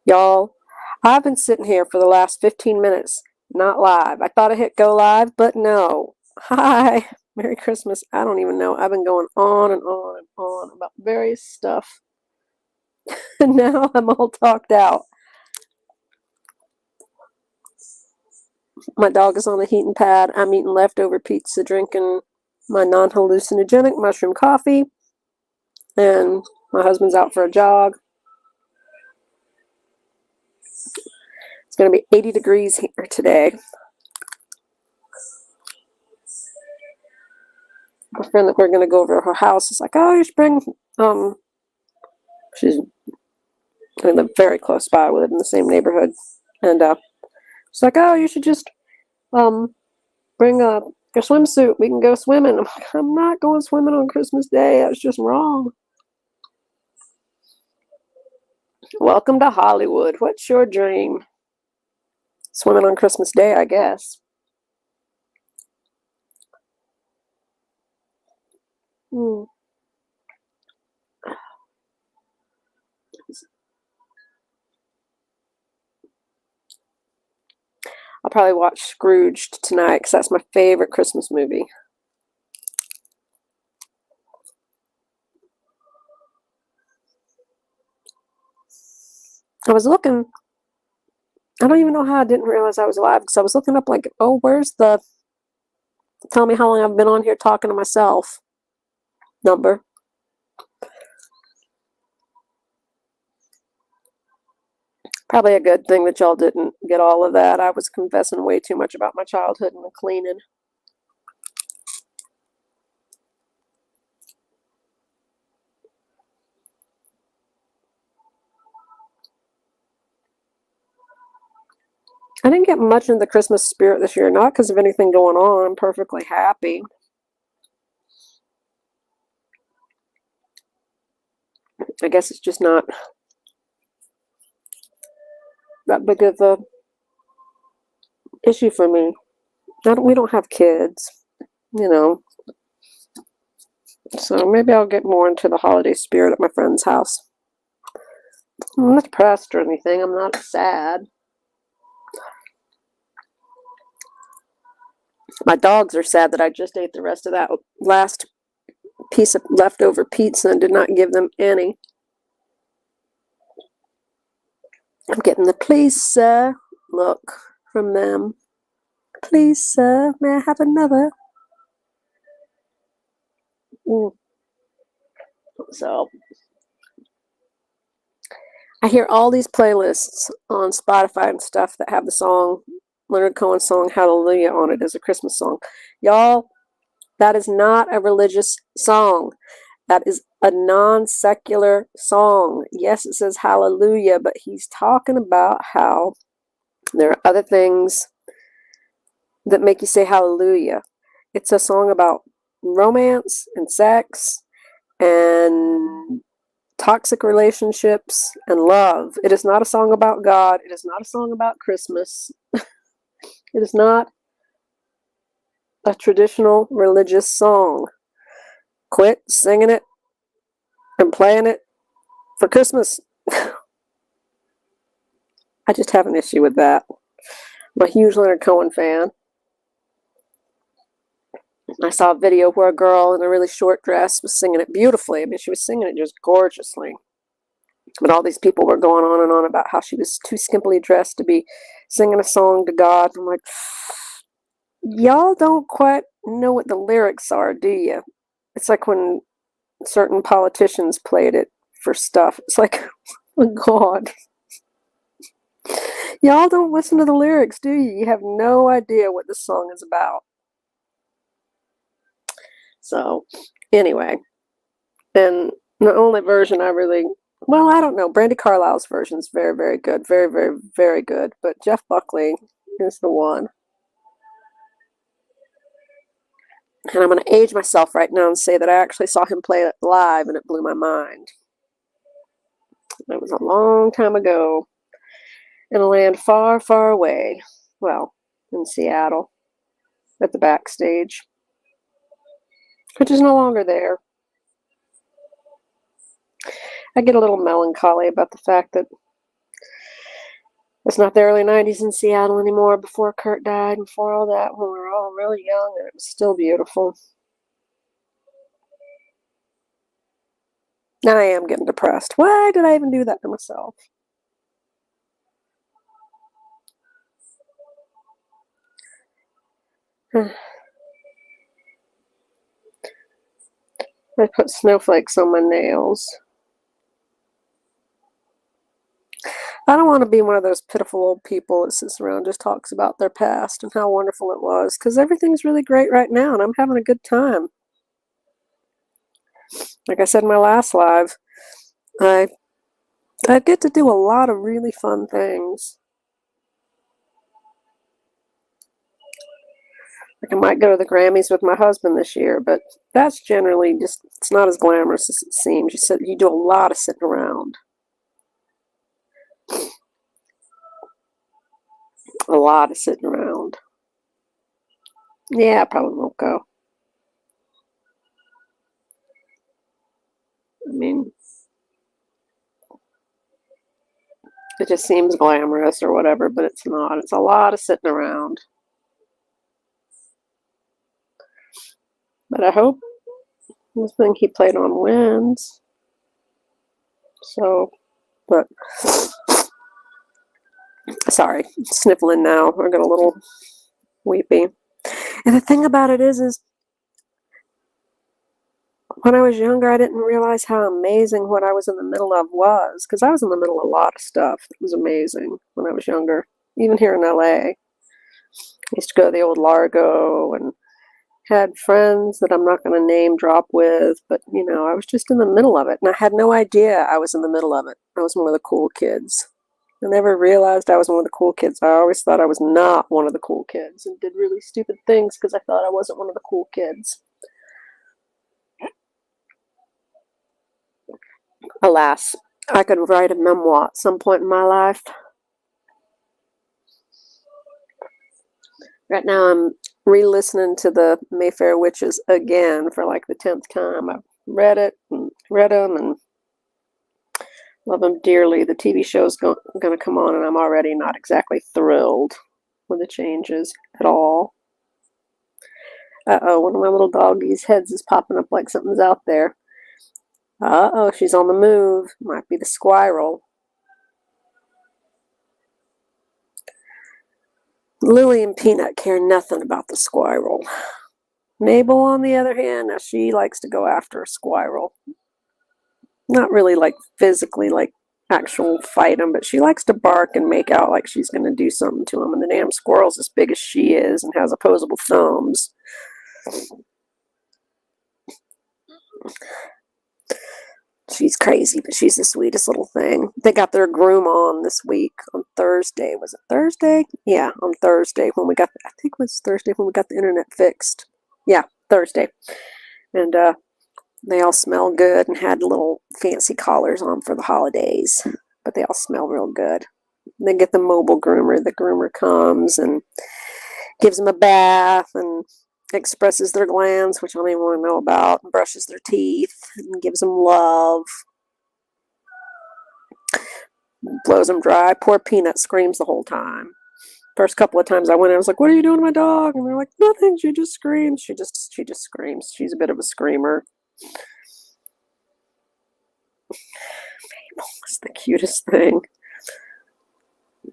Y'all, I've been sitting here for the last 15 minutes, not live. I thought I hit go live, but no. Hi, Merry Christmas. I don't even know. I've been going on and on and on about various stuff. And now I'm all talked out. My dog is on the heating pad. I'm eating leftover pizza, drinking my non-hallucinogenic mushroom coffee. And my husband's out for a jog. It's going to be 80 degrees here today. A friend that we're going to go over to her house is like, oh, you should bring, she's I live very close by. We live in the same neighborhood. And she's like, oh, you should just bring a swimsuit. We can go swimming. I'm like, I'm not going swimming on Christmas Day. That's just wrong. Welcome to Hollywood. What's your dream? Swimming on Christmas Day, I guess. I'll probably watch Scrooged tonight because that's my favorite Christmas movie. I was looking. I don't even know how I didn't realize I was live because I was looking up like, oh, where's the tell me how long I've been on here talking to myself number. Probably a good thing that y'all didn't get all of that. I was confessing way too much about my childhood and the cleaning. I didn't get much into the Christmas spirit this year, not because of anything going on. I'm perfectly happy. I guess it's just not that big of a issue for me. We don't have kids, you know. So maybe I'll get more into the holiday spirit at my friend's house. I'm not depressed or anything. I'm not sad. My dogs are sad that I just ate the rest of that last piece of leftover pizza and did not give them any. I'm getting the please, sir look from them. Please, sir, may I have another? So I hear all these playlists on Spotify and stuff that have the song, Leonard Cohen's song Hallelujah on it as a Christmas song. Y'all, that is not a religious song. That is a non-secular song. Yes, it says hallelujah, but he's talking about how there are other things that make you say hallelujah. It's a song about romance and sex and toxic relationships and love. It is not a song about God. It is not a song about Christmas. It is not a traditional religious song. Quit singing it and playing it for Christmas. I just have an issue with that. I'm a huge Leonard Cohen fan. I saw a video where a girl in a really short dress was singing it beautifully. I mean, she was singing it just gorgeously. But all these people were going on and on about how she was too skimpily dressed to be singing a song to God. I'm like, y'all don't quite know what the lyrics are, do you? It's like when certain politicians played it for stuff. It's like, oh God. Y'all don't listen to the lyrics, do you? You have no idea what this song is about. So, anyway. And the only version I really, well, I don't know. Brandi Carlile's version is very, very good. Very, very, very good. But Jeff Buckley is the one. And I'm going to age myself right now and say that I actually saw him play it live and it blew my mind. It was a long time ago in a land far, far away. Well, in Seattle at the backstage, which is no longer there. I get a little melancholy about the fact that It's not the early 90s in Seattle anymore, before Kurt died and before all that, when we were all really young, and it was still beautiful. Now I am getting depressed. Why did I even do that to myself? I put snowflakes on my nails. I don't want to be one of those pitiful old people that sits around and just talks about their past and how wonderful it was, because everything's really great right now and I'm having a good time. Like I said in my last live, I get to do a lot of really fun things. Like I might go to the Grammys with my husband this year, but that's generally just, it's not as glamorous as it seems. You said you do a lot of sitting around. A lot of sitting around. Yeah, I probably won't go. I mean, it just seems glamorous or whatever, but it's not. It's a lot of sitting around. But I hope this thing he played on wins. So, but sorry, sniffling now. I got a little weepy. And the thing about it is when I was younger, I didn't realize how amazing what I was in the middle of was, because I was in the middle of a lot of stuff that was amazing when I was younger, even here in LA. I used to go to the old Largo and had friends that I'm not going to name drop with, but you know, I was just in the middle of it, and I had no idea I was in the middle of it. I was one of the cool kids. I never realized I was one of the cool kids. I always thought I was not one of the cool kids and did really stupid things because I thought I wasn't one of the cool kids. Alas, I could write a memoir at some point in my life. Right now I'm re-listening to the Mayfair Witches again for like the 10th time. I've read it and read them and love them dearly. The TV show's going to come on and I'm already not exactly thrilled with the changes at all. Uh-oh, one of my little doggies' heads is popping up like something's out there. Uh-oh, she's on the move. Might be the squirrel. Lily and Peanut care nothing about the squirrel. Mabel, on the other hand, now she likes to go after a squirrel. Not really like physically, like actual fight him, but she likes to bark and make out like she's going to do something to him. And the damn squirrel's as big as she is and has opposable thumbs. She's crazy, but she's the sweetest little thing. They got their groom on this week on Thursday. Was it Thursday? Yeah, on Thursday when we got, I think it was Thursday when we got the internet fixed. Yeah, Thursday. And they all smell good and had little fancy collars on for the holidays. But they all smell real good. They get the mobile groomer. The groomer comes and gives them a bath and expresses their glands, which I don't even want to know about, and brushes their teeth and gives them love. Blows them dry. Poor Peanut screams the whole time. First couple of times I went in, I was like, "What are you doing to my dog?" And they're like, "Nothing. She just screams. She just screams. She's a bit of a screamer." Mabel is the cutest thing.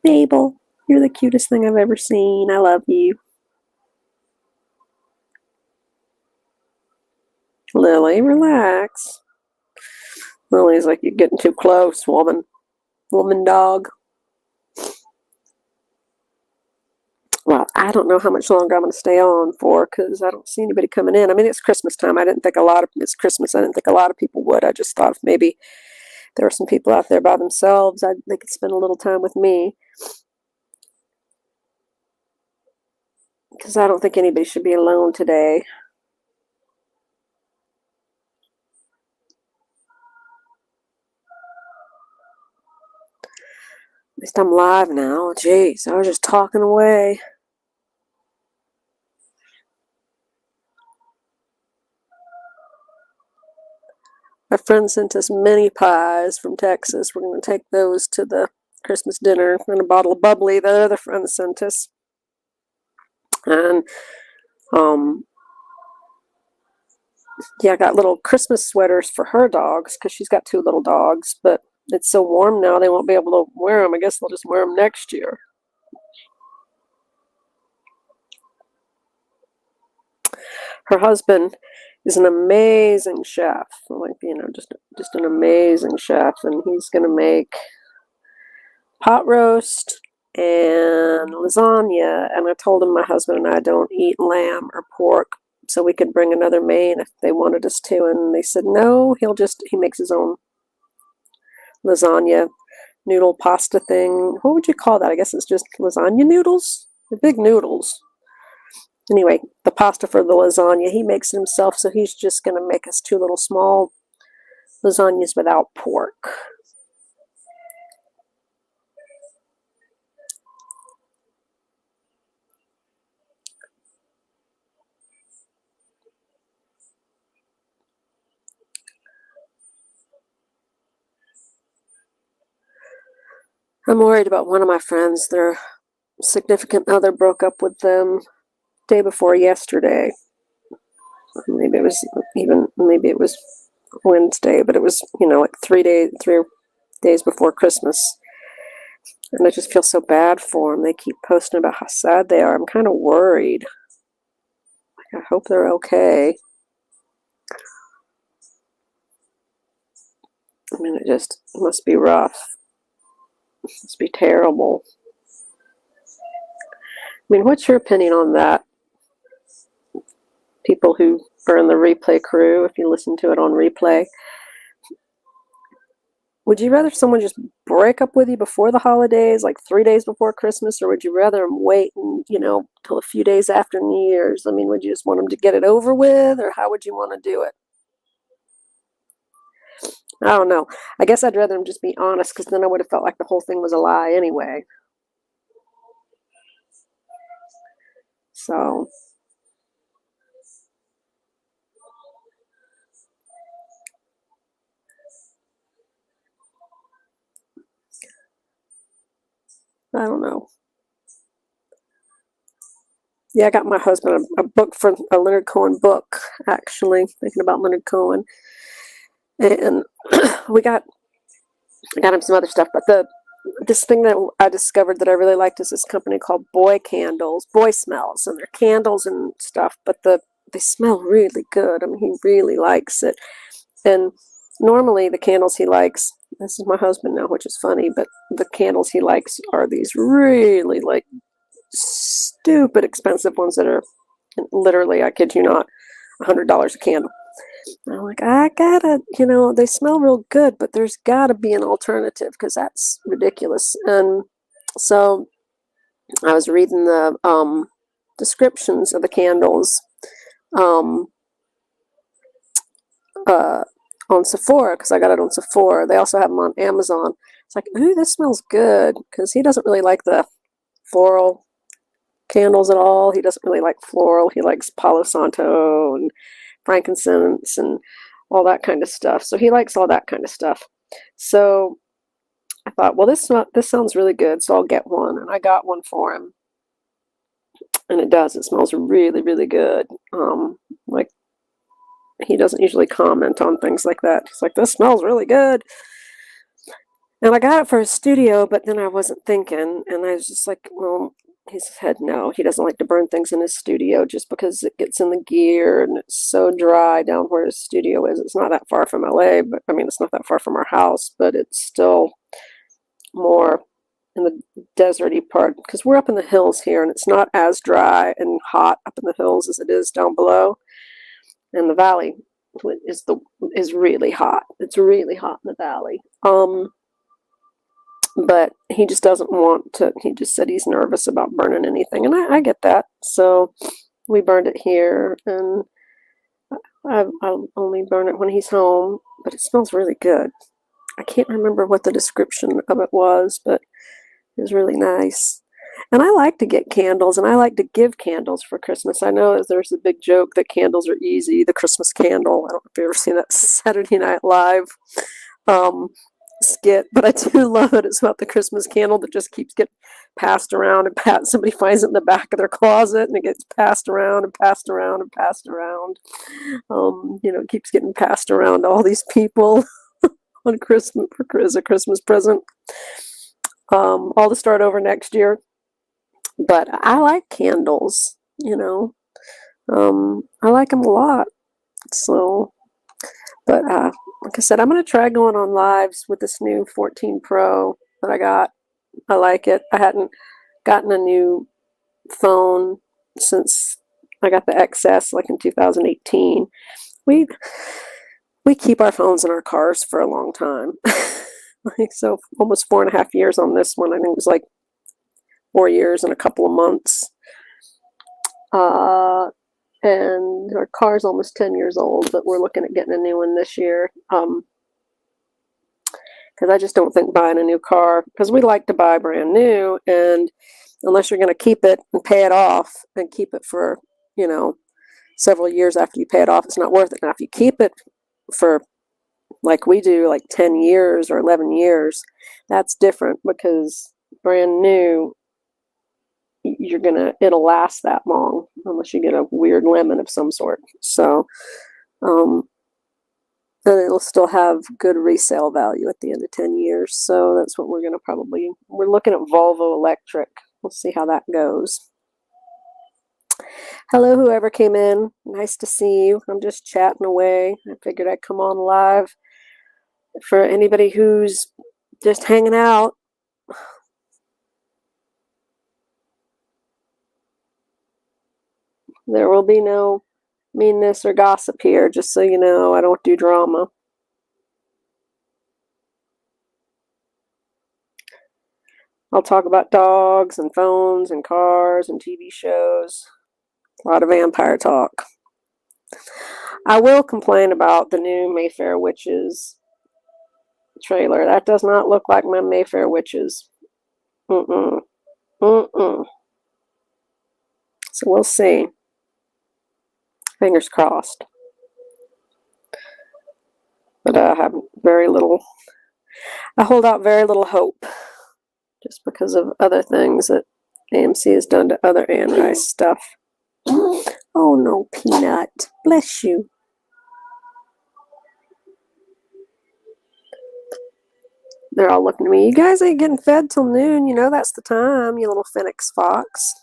Mabel, you're the cutest thing I've ever seen. I love you. Lily, relax. Lily's like, "You're getting too close, woman. Woman dog." Well, I don't know how much longer I'm going to stay on for because I don't see anybody coming in. I mean, it's Christmas time. It's Christmas. I didn't think a lot of people would. I just thought if maybe there were some people out there by themselves, they could spend a little time with me. Because I don't think anybody should be alone today. At least I'm live now. Jeez, I was just talking away. My friend sent us mini pies from Texas. We're going to take those to the Christmas dinner and a bottle of bubbly that other friend sent us. And yeah, I got little Christmas sweaters for her dogs because she's got 2 little dogs, but it's so warm now they won't be able to wear them. I guess they'll just wear them next year. Her husband is an amazing chef, like, just an amazing chef, and he's gonna make pot roast and lasagna. And I told him my husband and I don't eat lamb or pork, so we could bring another main if they wanted us to, and they said no, he makes his own lasagna noodle pasta thing. What would you call that? I guess it's just lasagna noodles. The big noodles. Anyway, the pasta for the lasagna, he makes it himself, so he's just going to make us 2 little small lasagnas without pork. I'm worried about one of my friends. Their significant other broke up with them day before yesterday. Maybe it was Wednesday, but it was, like 3 days before Christmas. And I just feel so bad for them. They keep posting about how sad they are. I'm kind of worried. I hope they're okay. I mean, it must be rough. It must be terrible. I mean, what's your opinion on that? People who are in the replay crew, if you listen to it on replay, would you rather someone just break up with you before the holidays, like 3 days before Christmas, or would you rather them wait till a few days after New Year's? I mean, would you just want them to get it over with, or how would you want to do it? I don't know. I guess I'd rather them just be honest, because then I would have felt like the whole thing was a lie anyway. So I don't know. Yeah, I got my husband a book for a Leonard Cohen book, actually, thinking about Leonard Cohen. And I got him some other stuff, but this thing that I discovered that I really liked is this company called Boy Candles, Boy Smells, and they're candles and stuff, but they smell really good. I mean, he really likes it. And normally the candles he likes, this is my husband now, which is funny, but the candles he likes are these really, like, stupid expensive ones that are literally, I kid you not, $100 a candle. And I'm like, I gotta, they smell real good, but there's gotta be an alternative because that's ridiculous. And so I was reading the descriptions of the candles on Sephora, because I got it on Sephora. They also have them on Amazon. It's like, ooh, this smells good, because he doesn't really like the floral candles at all. He doesn't really like floral. He likes Palo Santo and frankincense and all that kind of stuff. So he likes all that kind of stuff. So I thought, well, this sounds really good, so I'll get one. And I got one for him. And it does. It smells really, really good. Like, he doesn't usually comment on things like that. He's like, this smells really good. And I got it for his studio, but then I wasn't thinking. And I was just like, well, he said no, he doesn't like to burn things in his studio just because it gets in the gear and it's so dry down where his studio is. It's not that far from LA, but I mean, it's not that far from our house, but it's still more in the deserty part because we're up in the hills here and it's not as dry and hot up in the hills as it is down below. And the valley is really hot. It's really hot in the valley. But he just doesn't want to, he just said he's nervous about burning anything. And I get that. So we burned it here, and I'll only burn it when he's home, but it smells really good. I can't remember what the description of it was, but it was really nice. And I like to get candles, and I like to give candles for Christmas. I know there's a big joke that candles are easy, the Christmas candle. I don't know if you've ever seen that Saturday Night Live skit, but I do love it. It's about the Christmas candle that just keeps getting passed around and somebody finds it in the back of their closet and it gets passed around and passed around and passed around. It keeps getting passed around to all these people on Christmas as a Christmas present. All to start over next year. But I like candles, I like them a lot. So, but like I said, I'm going to try going on lives with this new 14 Pro that I got. I like it. I hadn't gotten a new phone since I got the XS, like in 2018. We keep our phones in our cars for a long time. So almost 4.5 years on this one. I think it was like 4 years and a couple of months. And our car's almost 10 years old, but we're looking at getting a new one this year. Because I just don't think buying a new car, because we like to buy brand new, and unless you're going to keep it and pay it off and keep it for, several years after you pay it off, it's not worth it. Now, if you keep it for, like we do, like 10 years or 11 years, that's different, because brand new, it'll last that long unless you get a weird lemon of some sort. So, and it'll still have good resale value at the end of 10 years. So that's what we're looking at Volvo Electric. We'll see how that goes. Hello, whoever came in. Nice to see you. I'm just chatting away. I figured I'd come on live. For anybody who's just hanging out, there will be no meanness or gossip here, just so you know. I don't do drama. I'll talk about dogs and phones and cars and TV shows. A lot of vampire talk. I will complain about the new Mayfair Witches trailer. That does not look like my Mayfair Witches. So we'll see. Fingers crossed. But I have I hold out very little hope, just because of other things that AMC has done to other Anne Rice stuff. Oh no, Peanut. Bless you. They're all looking at me. You guys ain't getting fed till noon. That's the time, you little Phoenix Fox.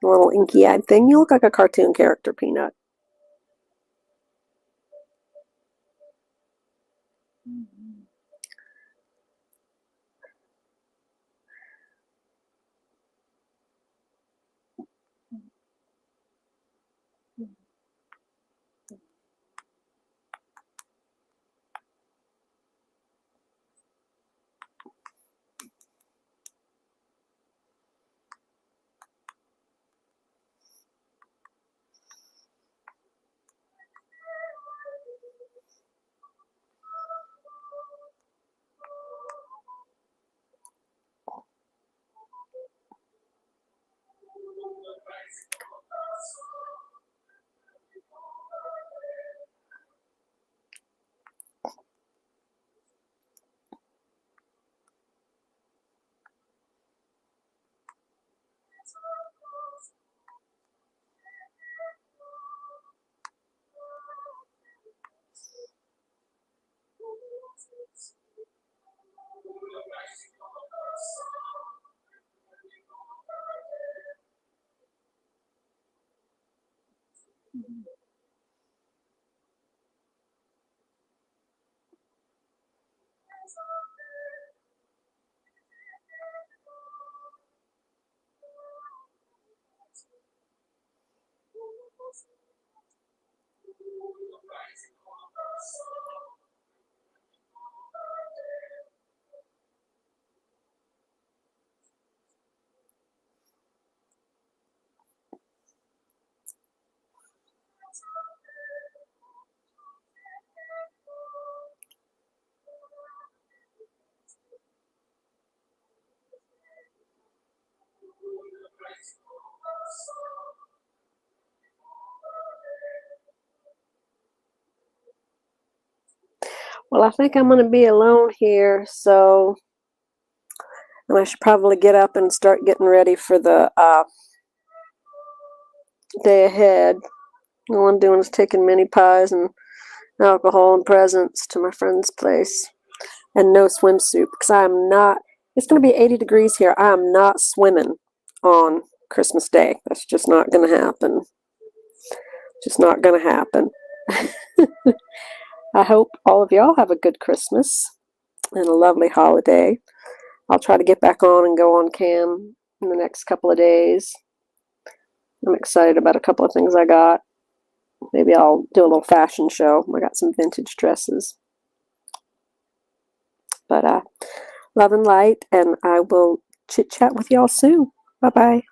A little inky-eyed thing. You look like a cartoon character, Peanut. Well, I think I'm going to be alone here, so and I should probably get up and start getting ready for the day ahead. All I'm doing is taking mini pies and alcohol and presents to my friend's place, and no swimsuit because I am not. It's going to be 80 degrees here. I am not swimming on Christmas Day. That's just not going to happen. Just not going to happen. I hope all of y'all have a good Christmas and a lovely holiday. I'll try to get back on and go on cam in the next couple of days. I'm excited about a couple of things I got. Maybe I'll do a little fashion show. I got some vintage dresses. But love and light, and I will chit chat with y'all soon. Bye-bye.